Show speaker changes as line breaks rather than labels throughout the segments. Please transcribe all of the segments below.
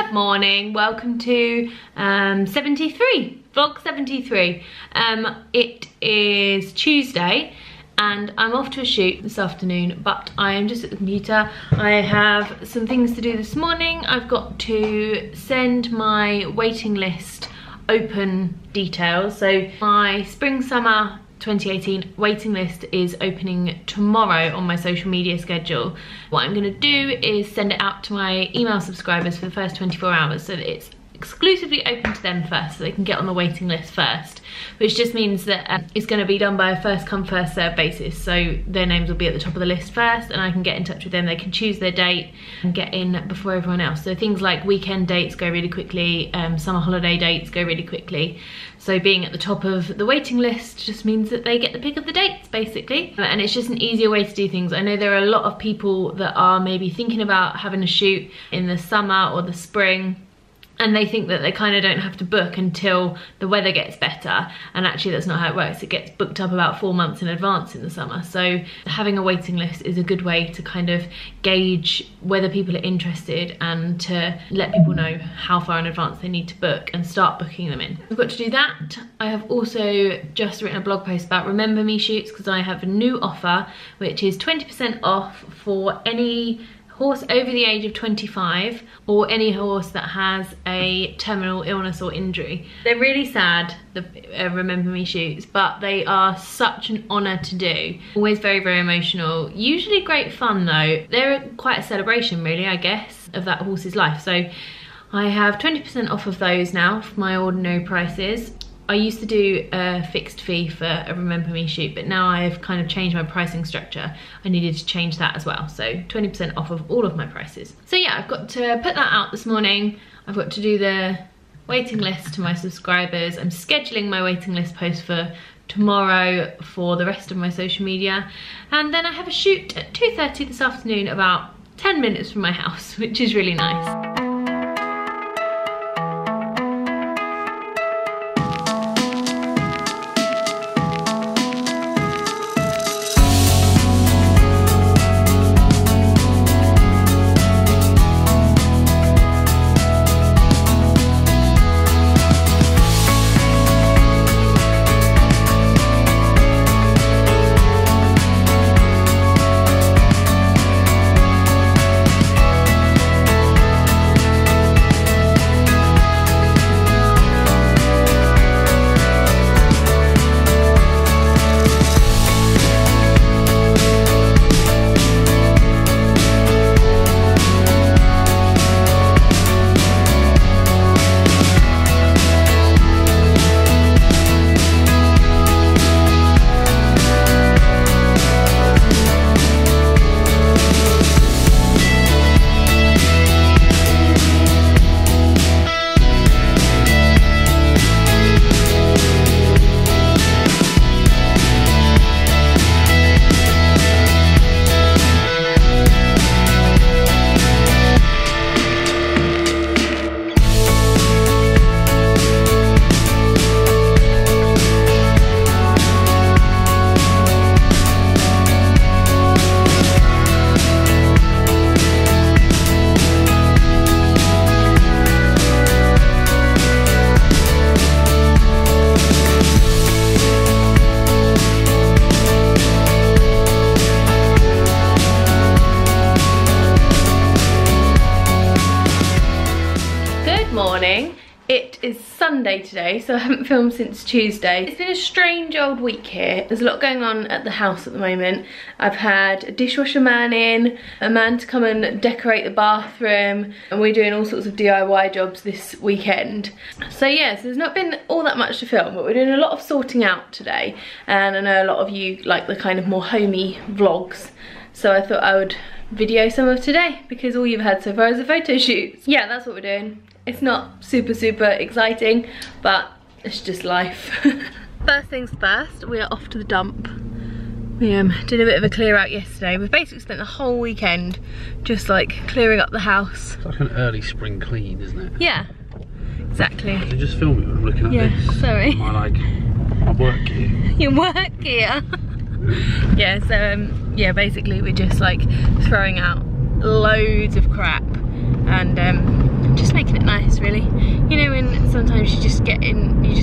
Good morning, welcome to 73, vlog 73. It is Tuesday and I'm off to a shoot this afternoon, but I am just at the computer. I have some things to do this morning. I've got to send my waiting list open details. So my spring summer 2018 waiting list is opening tomorrow on my social media schedule. What I'm going to do is send it out to my email subscribers for the first 24 hours so that it's exclusively open to them first, so they can get on the waiting list first, which just means that it's going to be done by a first come first serve basis, so their names will be at the top of the list first and I can get in touch with them. They can choose their date and get in before everyone else. So things like weekend dates go really quickly, summer holiday dates go really quickly. So being at the top of the waiting list just means that they get the pick of the dates, basically. And it's just an easier way to do things. I know there are a lot of people that are maybe thinking about having a shoot in the summer or the spring, and they think that they kind of don't have to book until the weather gets better, and actually that's not how it works. It gets booked up about 4 months in advance in the summer. So having a waiting list is a good way to kind of gauge whether people are interested and to let people know how far in advance they need to book and start booking them in. I've got to do that. I have also just written a blog post about Remember Me shoots, because I have a new offer which is 20% off for any horse over the age of 25 or any horse that has a terminal illness or injury. They're really sad, the Remember Me shoots, but they are such an honour to do. Always very, very emotional. Usually great fun though. They're quite a celebration really, I guess, of that horse's life. So I have 20% off of those now for my ordinary prices. I used to do a fixed fee for a Remember Me shoot, but now I've kind of changed my pricing structure. I needed to change that as well. So 20% off of all of my prices. So yeah, I've got to put that out this morning. I've got to do the waiting list to my subscribers. I'm scheduling my waiting list post for tomorrow for the rest of my social media. And then I have a shoot at 2:30 this afternoon, about 10 minutes from my house, which is really nice. It is Sunday today, so I haven't filmed since Tuesday. It's been a strange old week here. There's a lot going on at the house at the moment. I've had a dishwasher man in, a man to come and decorate the bathroom, and we're doing all sorts of DIY jobs this weekend. So yes, there's not been all that much to film, but we're doing a lot of sorting out today, and I know a lot of you like the kind of more homey vlogs, so I thought I would video some of today because all you've had so far is the photo shoots. Yeah, that's what we're doing. It's not super exciting, but it's just life. First things first, we are off to the dump. We did a bit of a clear out yesterday. We've basically spent the whole weekend just like clearing up the house.
It's like an early spring clean, isn't it?
Yeah, exactly.
You're just filming when I'm looking at this.
Sorry.
My work gear.
Your work gear? Yeah, so yeah, basically we're just like throwing out loads of crap and just making it nice, really. You know, when sometimes you just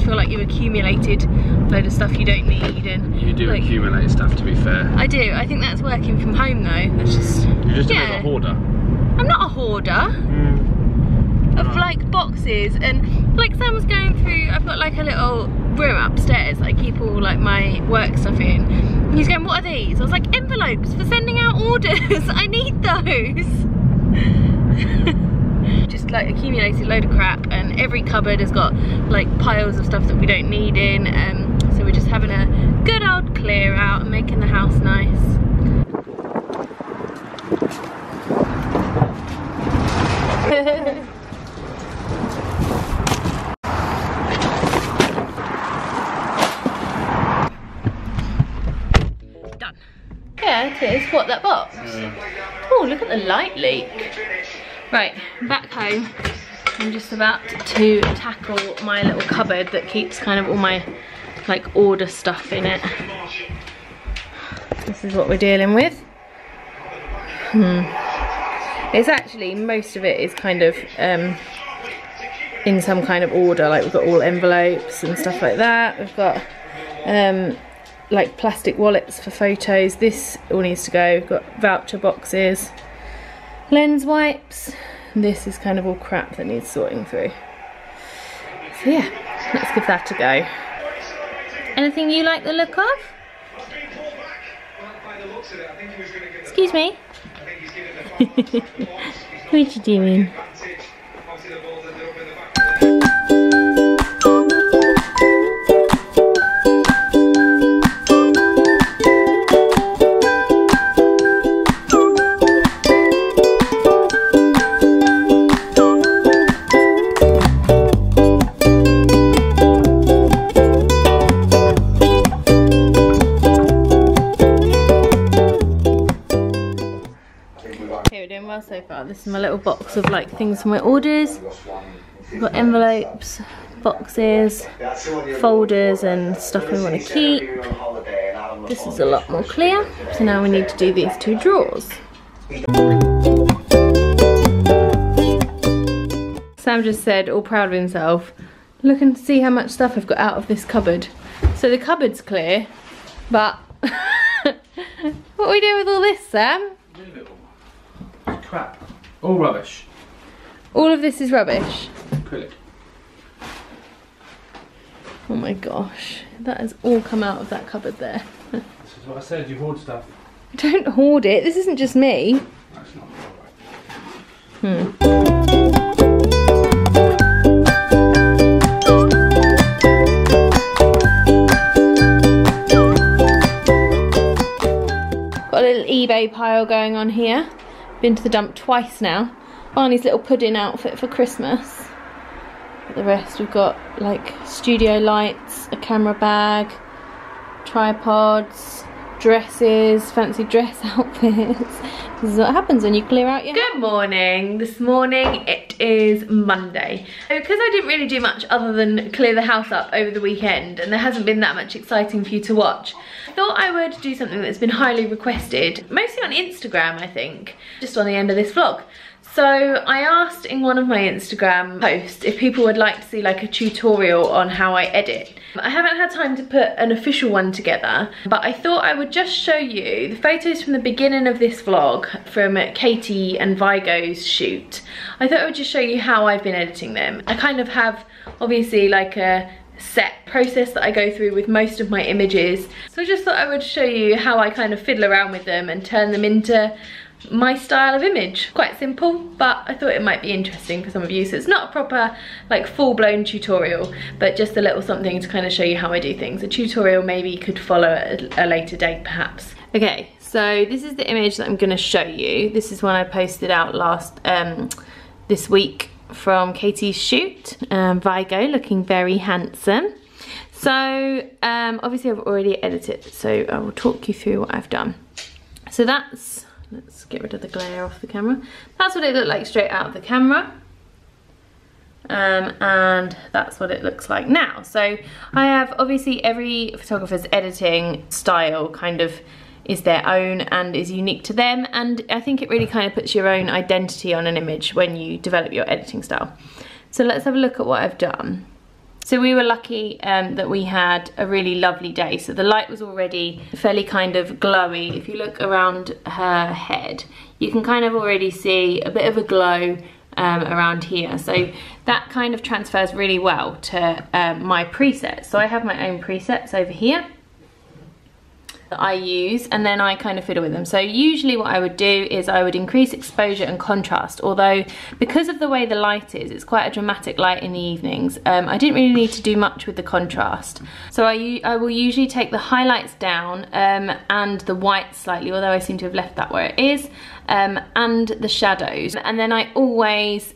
feel like you've accumulated a load of stuff you don't need, and
you do
like,
accumulate stuff, to be fair.
I do. I think that's working from home though. That's just,
you're just a bit of a hoarder.
I'm not a hoarder. Of like boxes, and like Sam was going through, I've got like a little room upstairs that I keep all like my work stuff in. And he's going, what are these? I was like, envelopes for sending out orders. I need those. Just like accumulated a load of crap, and every cupboard has got like piles of stuff that we don't need in, so we're just having a good old clear out and making the house nice. Done. Yeah, it is. What, that box? Oh, look at the light leak. Right, back home. I'm just about to tackle my little cupboard that keeps kind of all my like order stuff in it. This is what we're dealing with. It's actually, most of it is kind of in some kind of order. Like we've got all envelopes and stuff like that. We've got like plastic wallets for photos. This all needs to go. We've got voucher boxes, lens wipes. This is kind of all crap that needs sorting through. So yeah, let's give that a go. Anything you like the look of? Excuse me? What are you doing? So far, this is my little box of like things for my orders. I've got envelopes, boxes, folders and stuff we want to keep. This is a lot more clear, so now we need to do these two drawers. Sam just said, all proud of himself, look and see how much stuff I've got out of this cupboard. So the cupboard's clear, but what are we doing with all this, Sam?
Crap. All rubbish.
All of this is rubbish?
Acrylic.
Oh my gosh, that has all come out of that cupboard there.
This is what I said, you hoard stuff.
Don't hoard it, this isn't just me.
That's not
Got a little eBay pile going on here. Been to the dump twice now. Barney's little pudding outfit for Christmas. But the rest we've got like studio lights, a camera bag, tripods, dresses, fancy dress outfits. This is what happens when you clear out your house. Good morning. This morning it is Monday. So because I didn't really do much other than clear the house up over the weekend, and there hasn't been that much exciting for you to watch, I thought I would do something that's been highly requested, mostly on Instagram I think, just on the end of this vlog. So I asked in one of my Instagram posts if people would like to see like a tutorial on how I edit. I haven't had time to put an official one together, but I thought I would just show you the photos from the beginning of this vlog from Katie and Vigo's shoot. I thought I would just show you how I've been editing them. I kind of have obviously like a set process that I go through with most of my images. So I just thought I would show you how I kind of fiddle around with them and turn them into my style of image. Quite simple, but I thought it might be interesting for some of you. So it's not a proper like full-blown tutorial, but just a little something to kind of show you how I do things. A tutorial maybe could follow at a later date perhaps. Okay, so this is the image that I'm going to show you. This is one I posted out this week from Katie's shoot. Vigo looking very handsome. So obviously I've already edited, so I will talk you through what I've done. So that's, let's get rid of the glare off the camera. That's what it looked like straight out of the camera. And that's what it looks like now. So I have obviously every photographer's editing style kind of is their own and is unique to them, and I think it really kind of puts your own identity on an image when you develop your editing style. So let's have a look at what I've done. So we were lucky that we had a really lovely day. So the light was already fairly kind of glowy. If you look around her head, you can kind of already see a bit of a glow around here. So that kind of transfers really well to my presets. So I have my own presets over here that I use, and then I kind of fiddle with them. So usually what I would do is I would increase exposure and contrast, although because of the way the light is, it's quite a dramatic light in the evenings. I didn't really need to do much with the contrast. So I will usually take the highlights down and the white slightly, although I seem to have left that where it is, and the shadows. And then I always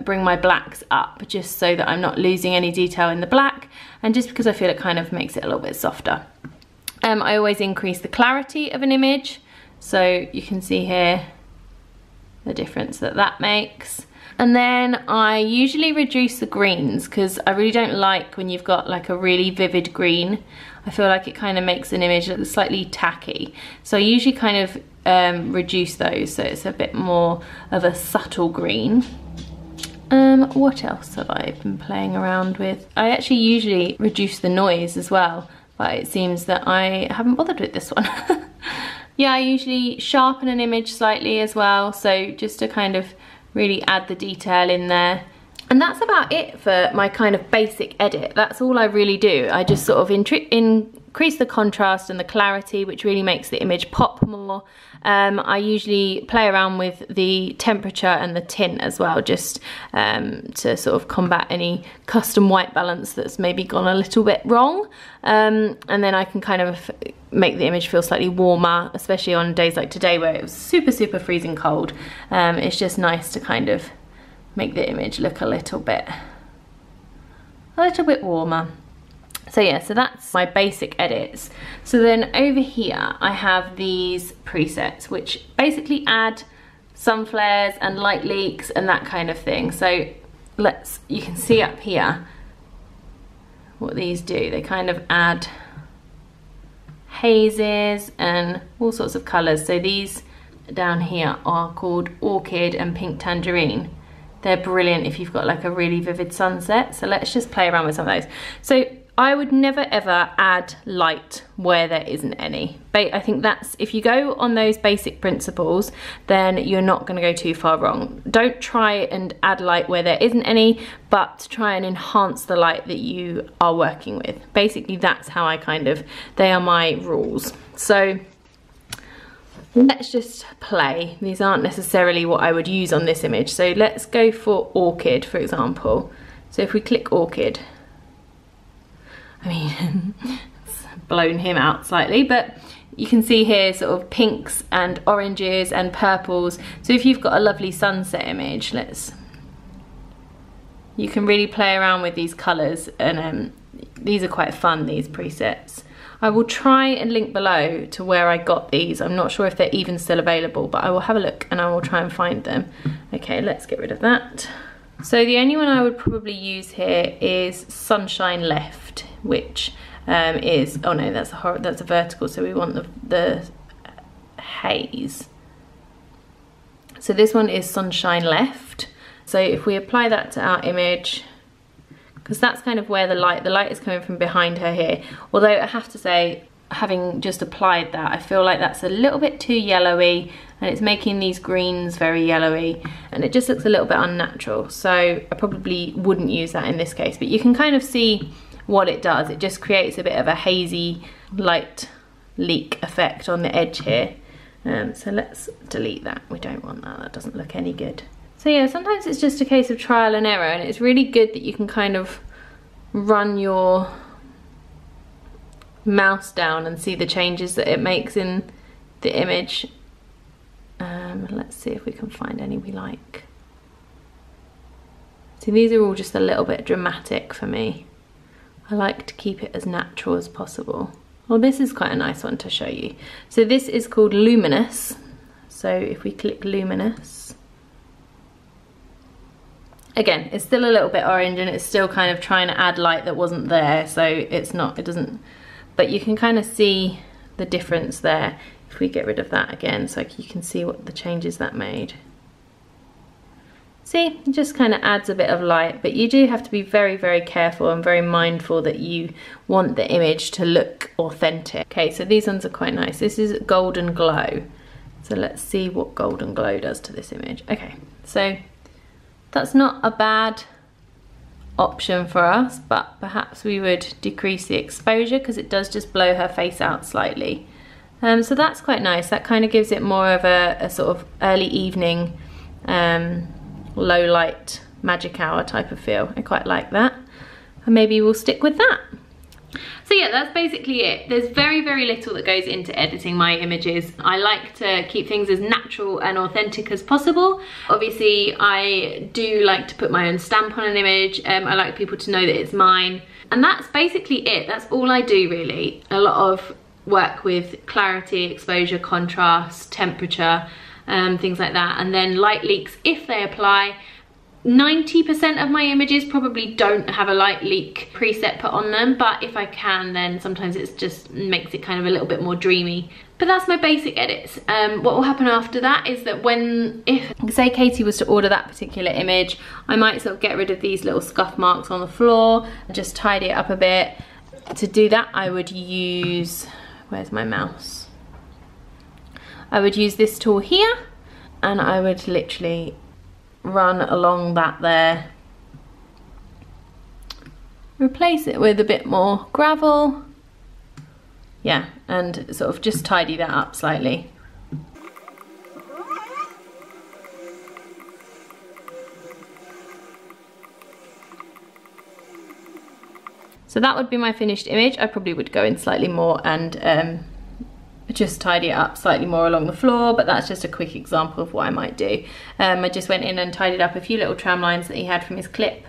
bring my blacks up just so that I'm not losing any detail in the black, and just because I feel it kind of makes it a little bit softer. I always increase the clarity of an image, so you can see here the difference that that makes. And then I usually reduce the greens, because I really don't like when you've got like a really vivid green. I feel like it kind of makes an image look slightly tacky. So I usually kind of reduce those so it's a bit more of a subtle green. What else have I been playing around with? I actually usually reduce the noise as well, but it seems that I haven't bothered with this one. Yeah, I usually sharpen an image slightly as well, so just to kind of really add the detail in there. And that's about it for my kind of basic edit. That's all I really do. I just sort of increase the contrast and the clarity, which really makes the image pop more. I usually play around with the temperature and the tint as well, just to sort of combat any custom white balance that's maybe gone a little bit wrong. And then I can kind of make the image feel slightly warmer, especially on days like today where it was super, super freezing cold. It's just nice to kind of make the image look a little bit warmer. So yeah, so that's my basic edits. So then over here I have these presets which basically add sun flares and light leaks and that kind of thing. So you can see up here what these do. They kind of add hazes and all sorts of colours. So these down here are called Orchid and Pink Tangerine. They're brilliant if you've got like a really vivid sunset. So let's just play around with some of those. So I would never ever add light where there isn't any. I think that's, if you go on those basic principles, then you're not gonna go too far wrong. Don't try and add light where there isn't any, but try and enhance the light that you are working with. Basically, that's how I they are my rules. So let's just play. These aren't necessarily what I would use on this image. So let's go for Orchid, for example. So if we click Orchid, I mean, it's blown him out slightly, but you can see here sort of pinks and oranges and purples. So if you've got a lovely sunset image, you can really play around with these colours, and these are quite fun, these presets. I will try and link below to where I got these. I'm not sure if they're even still available, but I will have a look and I will try and find them. Okay, let's get rid of that. So the only one I would probably use here is Sunshine Left, which is, oh no, that's a vertical, so we want the haze. So this one is Sunshine Left. So if we apply that to our image, because that's kind of where the light is coming from behind her here. Although I have to say, having just applied that, I feel like that's a little bit too yellowy, and it's making these greens very yellowy, and it just looks a little bit unnatural. So I probably wouldn't use that in this case, but you can kind of see what it does. It just creates a bit of a hazy light leak effect on the edge here. So let's delete that. We don't want that. That doesn't look any good. So yeah, sometimes it's just a case of trial and error, and it's really good that you can kind of run your mouse down and see the changes that it makes in the image. Let's see if we can find any we like. See, these are all just a little bit dramatic for me. I like to keep it as natural as possible. Well, this is quite a nice one to show you. So this is called Luminous. So if we click Luminous, again, it's still a little bit orange and it's still kind of trying to add light that wasn't there. So it doesn't, but you can kind of see the difference there if we get rid of that again, so you can see what the changes that made. See, it just kind of adds a bit of light, but you do have to be very, very careful and very mindful that you want the image to look authentic. Okay, so these ones are quite nice. This is Golden Glow. So let's see what Golden Glow does to this image. Okay, so that's not a bad option for us, but perhaps we would decrease the exposure because it does just blow her face out slightly. So that's quite nice. That kind of gives it more of a sort of early evening, low light magic hour type of feel. I quite like that, and maybe we'll stick with that. So yeah, that's basically it. There's very, very little that goes into editing my images. I like to keep things as natural and authentic as possible. Obviously, I do like to put my own stamp on an image. I like people to know that it's mine. And that's basically it. That's all I do, really. A lot of work with clarity, exposure, contrast, temperature, things like that. And then light leaks if they apply. 90% of my images probably don't have a light leak preset put on them, but if I can, then sometimes it just makes it kind of a little bit more dreamy. But that's my basic edits. What will happen after that is that if say Katie was to order that particular image, I might sort of get rid of these little scuff marks on the floor, just tidy it up a bit. To do that, I would use, where's my mouse? I would use this tool here, and I would literally run along that there, replace it with a bit more gravel, yeah, and sort of just tidy that up slightly. So that would be my finished image. I probably would go in slightly more and just tidy it up slightly more along the floor, but that's just a quick example of what I might do. I just went in and tidied up a few little tram lines that he had from his clip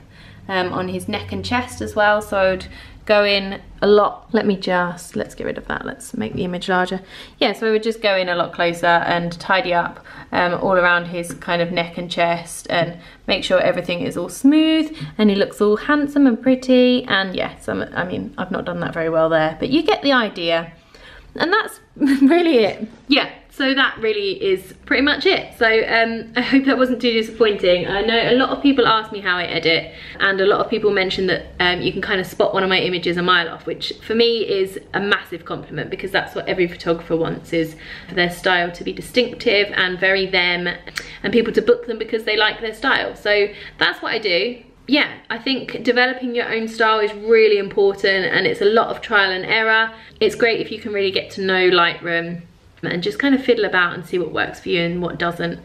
on his neck and chest as well, so I'd go in a lot. Let's get rid of that, let's make the image larger. Yeah, so I would just go in a lot closer and tidy up all around his kind of neck and chest and make sure everything is all smooth and he looks all handsome and pretty. And yeah, I mean, I've not done that very well there, but you get the idea. And that's really it. Yeah, so that really is pretty much it. So I hope that wasn't too disappointing. I know a lot of people ask me how I edit, and a lot of people mention that you can kind of spot one of my images a mile off, which for me is a massive compliment, because that's what every photographer wants, is for their style to be distinctive and very them, and people to book them because they like their style. So that's what I do. Yeah, I think developing your own style is really important, and it's a lot of trial and error. It's great if you can really get to know Lightroom and just kind of fiddle about and see what works for you and what doesn't.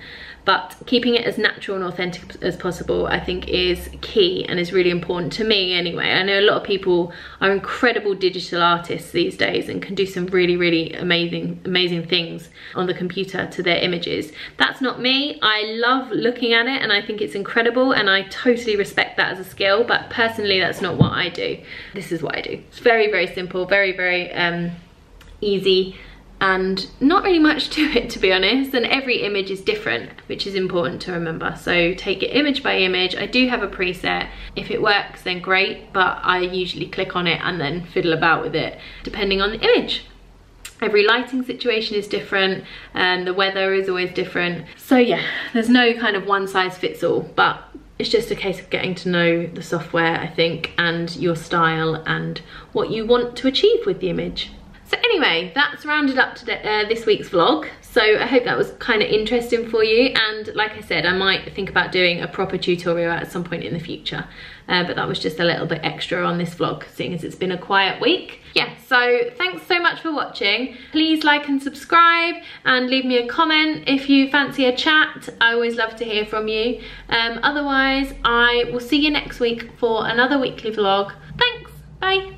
But keeping it as natural and authentic as possible, I think, is key and is really important to me anyway. I know a lot of people are incredible digital artists these days and can do some really, really amazing things on the computer to their images. That's not me. I love looking at it and I think it's incredible, and I totally respect that as a skill, but personally that's not what I do. This is what I do. It's very, very simple, very, very easy, and not really much to it, to be honest, and every image is different, which is important to remember. So take it image by image. I do have a preset. If it works, then great, but I usually click on it and then fiddle about with it depending on the image. Every lighting situation is different, and the weather is always different. So yeah, there's no kind of one size fits all, but it's just a case of getting to know the software, I think, and your style and what you want to achieve with the image. So anyway, that's rounded up to this week's vlog. So I hope that was kind of interesting for you. And like I said, I might think about doing a proper tutorial at some point in the future. But that was just a little bit extra on this vlog, seeing as it's been a quiet week. Yeah, so thanks so much for watching. Please like and subscribe and leave me a comment if you fancy a chat. I always love to hear from you. Otherwise, I will see you next week for another weekly vlog. Thanks, bye.